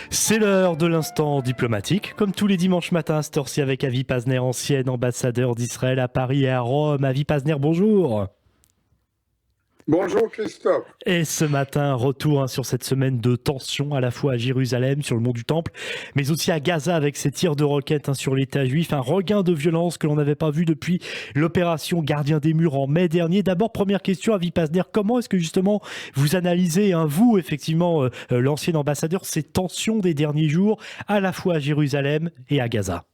C'est l'heure de l'instant diplomatique, comme tous les dimanches matins à cette heure-ci avec Avi Pazner, ancien ambassadeur d'Israël à Paris et à Rome. Avi Pazner, bonjour. Bonjour Christophe. Et ce matin, retour sur cette semaine de tension, à la fois à Jérusalem, sur le mont du Temple, mais aussi à Gaza avec ces tirs de roquettes sur l'État juif. Un regain de violence que l'on n'avait pas vu depuis l'opération Gardien des Murs en mai dernier. D'abord, première question, Avi Pazner, comment est-ce que justement vous analysez, vous effectivement, l'ancien ambassadeur, ces tensions des derniers jours, à la fois à Jérusalem et à Gaza?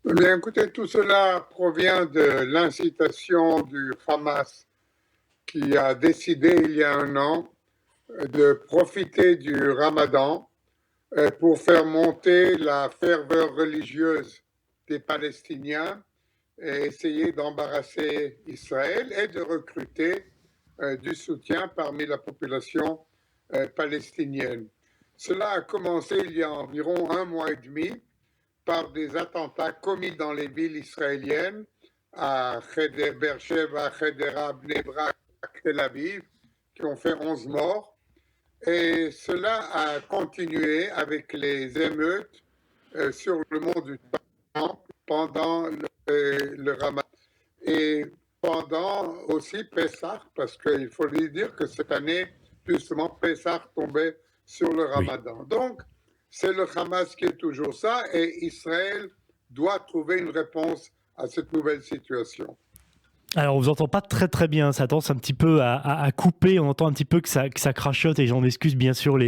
Eh bien, écoutez, tout cela provient de l'incitation du Hamas qui a décidé il y a un an de profiter du Ramadan pour faire monter la ferveur religieuse des Palestiniens et essayer d'embarrasser Israël et de recruter du soutien parmi la population palestinienne. Cela a commencé il y a environ un mois et demi par des attentats commis dans les villes israéliennes à Beersheba, Hedera, Bnei Brak, Tel Aviv, qui ont fait 11 morts. Et cela a continué avec les émeutes sur le mont du Temple pendant le Ramadan. Et pendant aussi Pessah, parce qu'il faut lui dire que cette année, justement, Pessah tombait sur le Ramadan. Oui. Donc, c'est le Hamas qui est toujours ça, et Israël doit trouver une réponse à cette nouvelle situation. Alors, on vous entend pas très bien, ça tendance un petit peu à couper, on entend un petit peu que ça crachote, et j'en excuse bien sûr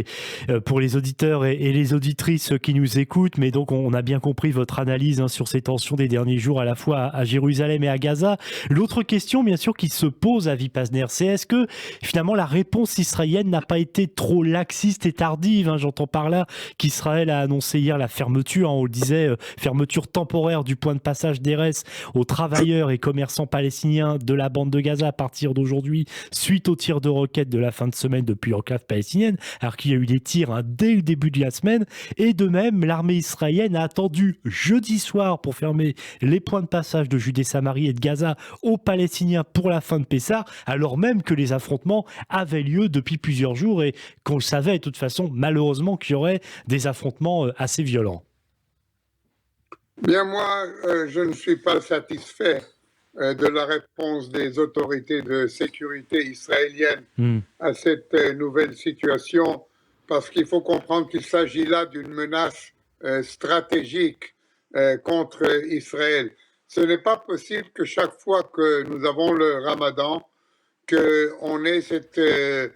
pour les auditeurs et les auditrices qui nous écoutent, mais donc on a bien compris votre analyse sur ces tensions des derniers jours à la fois à Jérusalem et à Gaza. L'autre question bien sûr qui se pose à Avi Pazner, c'est est-ce que finalement la réponse israélienne n'a pas été trop laxiste et tardive, j'entends par là qu'Israël a annoncé hier la fermeture, on le disait, fermeture temporaire du point de passage d'Erez aux travailleurs et commerçants palestiniens de la bande de Gaza à partir d'aujourd'hui suite aux tirs de roquettes de la fin de semaine depuis l'enclave palestinienne, alors qu'il y a eu des tirs dès le début de la semaine. Et de même, l'armée israélienne a attendu jeudi soir pour fermer les points de passage de Judée-Samarie et de Gaza aux Palestiniens pour la fin de Pessah, alors même que les affrontements avaient lieu depuis plusieurs jours et qu'on le savait de toute façon malheureusement qu'il y aurait des affrontements assez violents. Bien moi, je ne suis pas satisfait de la réponse des autorités de sécurité israéliennes à cette nouvelle situation, parce qu'il faut comprendre qu'il s'agit là d'une menace stratégique contre Israël. Ce n'est pas possible que chaque fois que nous avons le Ramadan, qu'on ait ces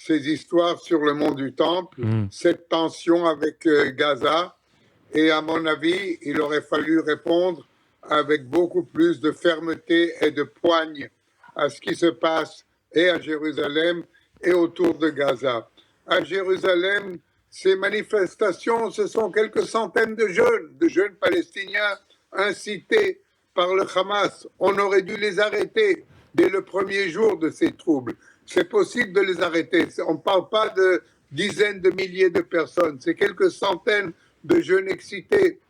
histoires sur le mont du Temple, cette tension avec Gaza, et à mon avis, il aurait fallu répondre avec beaucoup plus de fermeté et de poigne à ce qui se passe et à Jérusalem et autour de Gaza. À Jérusalem, ces manifestations, ce sont quelques centaines de jeunes palestiniens incités par le Hamas. On aurait dû les arrêter dès le premier jour de ces troubles. C'est possible de les arrêter. On ne parle pas de dizaines de milliers de personnes, c'est quelques centaines de jeunes excités.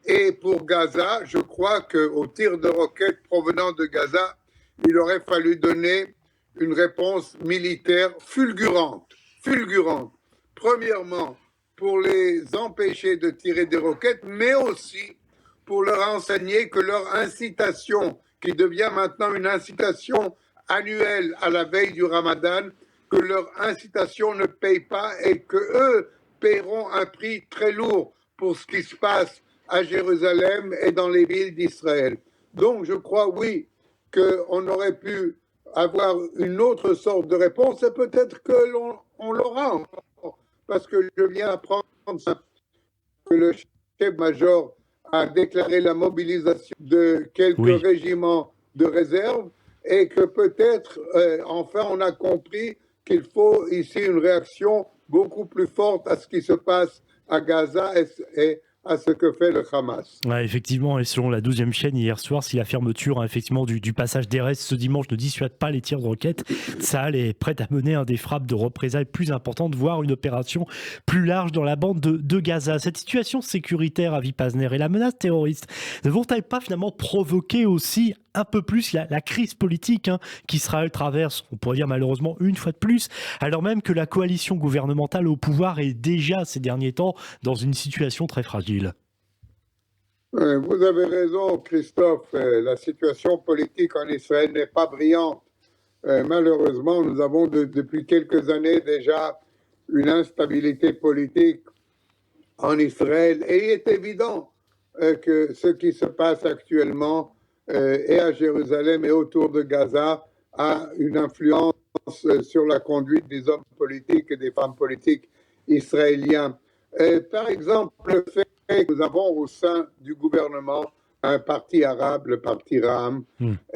Et pour Gaza, je crois qu'aux tirs de roquettes provenant de Gaza, il aurait fallu donner une réponse militaire fulgurante. Premièrement, pour les empêcher de tirer des roquettes, mais aussi pour leur enseigner que leur incitation, qui devient maintenant une incitation annuelle à la veille du Ramadan, que leur incitation ne paye pas et qu'eux paieront un prix très lourd pour ce qui se passe à Jérusalem et dans les villes d'Israël. Donc je crois, oui, qu'on aurait pu avoir une autre sorte de réponse, et peut-être que on l'aura encore, parce que je viens d'apprendre que le chef-major a déclaré la mobilisation de quelques régiments de réserve, et que peut-être, enfin, on a compris qu'il faut ici une réaction beaucoup plus forte à ce qui se passe à Gaza et à ce que fait le Hamas. Ouais, effectivement, et selon la 12e chaîne hier soir, si la fermeture effectivement du passage d'Erez ce dimanche ne dissuade pas les tirs de roquettes, Tsahal est prêt à mener des frappes de représailles plus importantes, voire une opération plus large dans la bande de Gaza. Cette situation sécuritaire, Avi Pazner, et la menace terroriste ne vont-elles pas finalement provoquer aussi un peu plus la crise politique qu'Israël traverse, on pourrait dire malheureusement une fois de plus, alors même que la coalition gouvernementale au pouvoir est déjà ces derniers temps dans une situation très fragile. Vous avez raison, Christophe. La situation politique en Israël n'est pas brillante. Malheureusement, nous avons depuis quelques années déjà une instabilité politique en Israël. Et il est évident que ce qui se passe actuellement et à Jérusalem et autour de Gaza a une influence sur la conduite des hommes politiques et des femmes politiques israéliens. Par exemple, le fait que nous avons au sein du gouvernement un parti arabe, le parti Ram,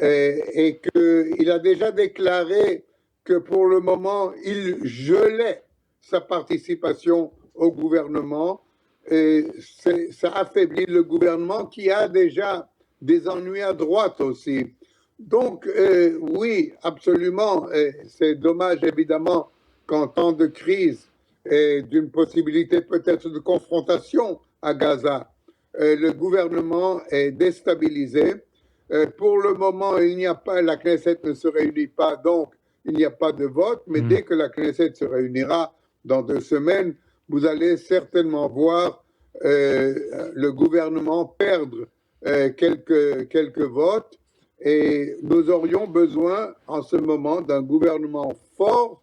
et qu'il a déjà déclaré que pour le moment, il gelait sa participation au gouvernement. Et ça affaiblit le gouvernement qui a déjà des ennuis à droite aussi. Donc, oui, absolument. C'est dommage, évidemment, qu'en temps de crise et d'une possibilité peut-être de confrontation à Gaza, le gouvernement est déstabilisé. Pour le moment, il n'y a pas, la Knesset ne se réunit pas, donc il n'y a pas de vote. Mais dès que la Knesset se réunira dans 2 semaines, vous allez certainement voir le gouvernement perdre quelques votes. Et nous aurions besoin en ce moment d'un gouvernement fort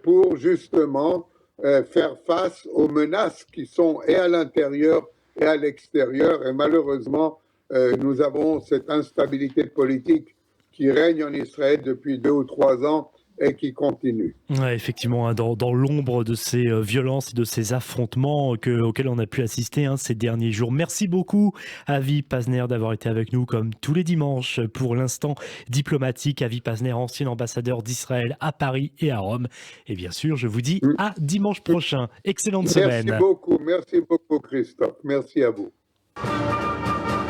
pour justement faire face aux menaces qui sont et à l'intérieur et à l'extérieur. Et malheureusement, nous avons cette instabilité politique qui règne en Israël depuis 2 ou 3 ans et qui continue. Ouais, effectivement, dans l'ombre de ces violences et de ces affrontements auxquels on a pu assister ces derniers jours. Merci beaucoup, Avi Pazner, d'avoir été avec nous comme tous les dimanches pour l'instant diplomatique. Avi Pazner, ancien ambassadeur d'Israël à Paris et à Rome. Et bien sûr, je vous dis à dimanche prochain. Excellente semaine. Merci beaucoup, Christophe. Merci à vous.